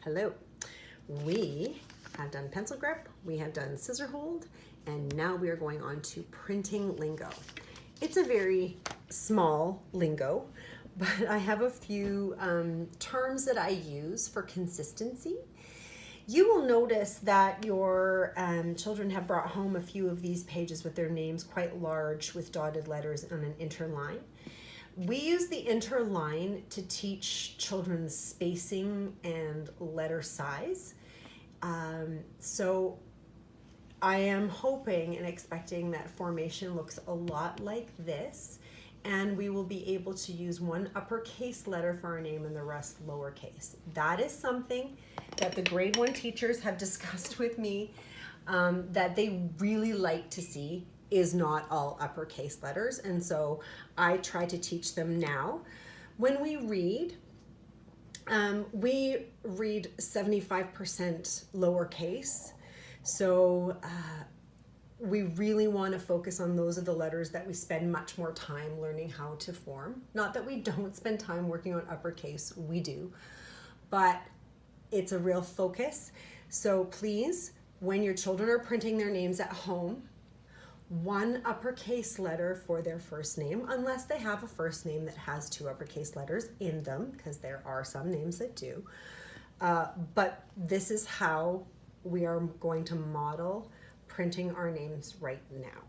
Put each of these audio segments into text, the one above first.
Hello. We have done pencil grip, we have done scissor hold, and now we are going on to printing lingo. It's a very small lingo, but I have a few terms that I use for consistency. You will notice that your children have brought home a few of these pages with their names quite large with dotted letters on an interline. We use the interline to teach children spacing and letter size. So I am hoping and expecting that formation looks a lot like this, and we will be able to use one uppercase letter for our name and the rest lowercase. That is something that the grade 1 teachers have discussed with me that they really like to see is not all uppercase letters, and so I try to teach them now. When we read 75% lowercase, so we really want to focus on those of the letters that we spend much more time learning how to form. Not that we don't spend time working on uppercase, we do, but it's a real focus. So please, when your children are printing their names at home, one uppercase letter for their first name, unless they have a first name that has 2 uppercase letters in them, because there are some names that do. But this is how we are going to model printing our names right now.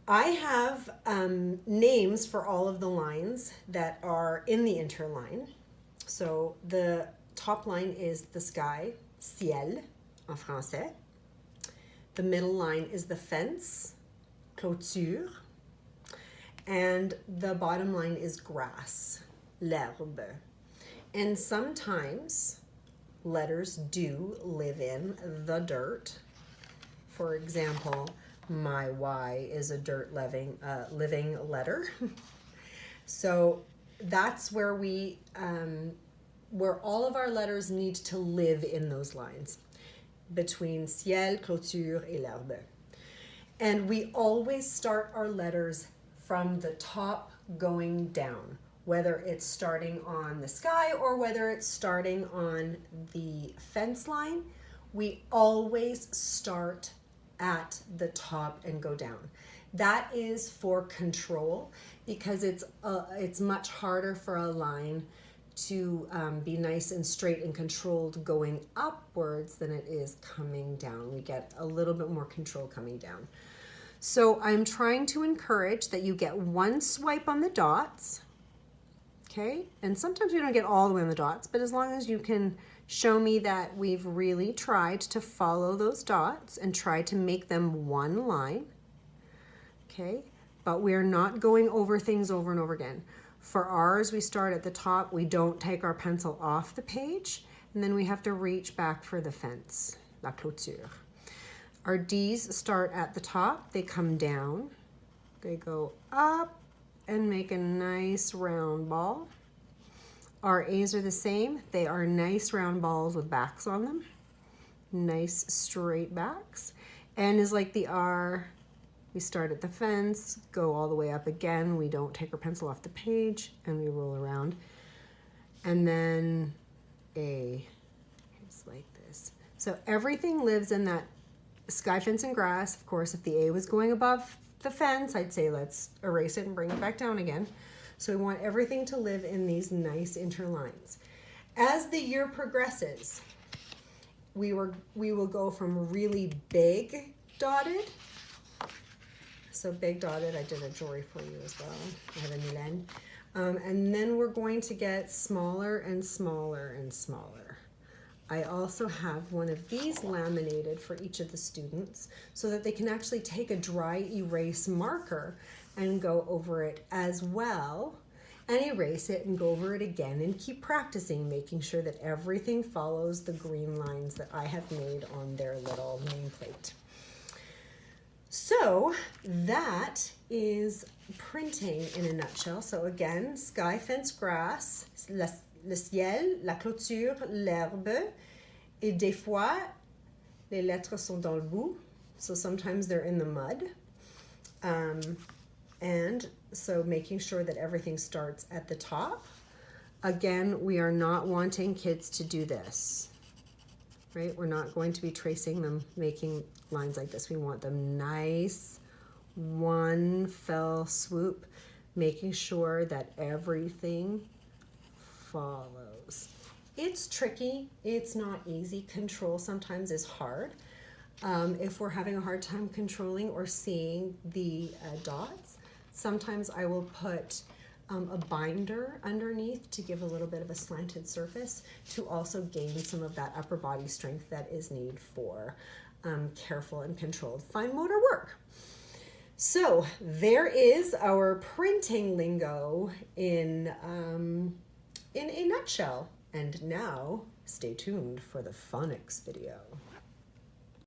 I have names for all of the lines that are in the interline. So the top line is the sky, ciel en français. The middle line is the fence, clôture, and the bottom line is grass, l'herbe. And sometimes letters do live in the dirt. For example, my Y is a dirt living letter. So that's where where all of our letters need to live in those lines, between ciel, clôture, et l'herbe. And we always start our letters from the top going down, whether it's starting on the sky or whether it's starting on the fence line. We always start at the top and go down. That is for control, because it's much harder for a line to be nice and straight and controlled going upwards than it is coming down. We get a little bit more control coming down. So I'm trying to encourage that you get one swipe on the dots, okay? And sometimes we don't get all the way on the dots, but as long as you can show me that we've really tried to follow those dots and try to make them one line, okay? But we're not going over things over and over again. For ours, we start at the top, we don't take our pencil off the page, and then we have to reach back for the fence, la clôture. Our D's start at the top, they come down, they go up and make a nice round ball. Our A's are the same, they are nice round balls with backs on them, nice straight backs. N is like the R. We start at the fence, go all the way up again. We don't take our pencil off the page, and we roll around. And then A is like this. So everything lives in that sky, fence, and grass. Of course, if the A was going above the fence, I'd say let's erase it and bring it back down again. So we want everything to live in these nice interlines. As the year progresses, we will go from really big dotted. So big dotted, I did a jewelry for you as well. I have a Milan. And then we're going to get smaller and smaller and smaller. I also have one of these laminated for each of the students so that they can actually take a dry erase marker and go over it as well, and erase it and go over it again and keep practicing, making sure that everything follows the green lines that I have made on their little nameplate. So that is printing in a nutshell. So again, sky, fence, grass, le ciel, la clôture, l'herbe, et des fois, les lettres sont dans le bout. So sometimes they're in the mud. And so making sure that everything starts at the top. Again, we are not wanting kids to do this, right? We're not going to be tracing them, making lines like this. We want them nice, one fell swoop, making sure that everything follows. It's tricky. It's not easy. Control sometimes is hard. If we're having a hard time controlling or seeing the dots, sometimes I will put a binder underneath to give a little bit of a slanted surface to also gain some of that upper body strength that is needed for careful and controlled fine motor work. So there is our printing lingo in a nutshell. And now stay tuned for the phonics video.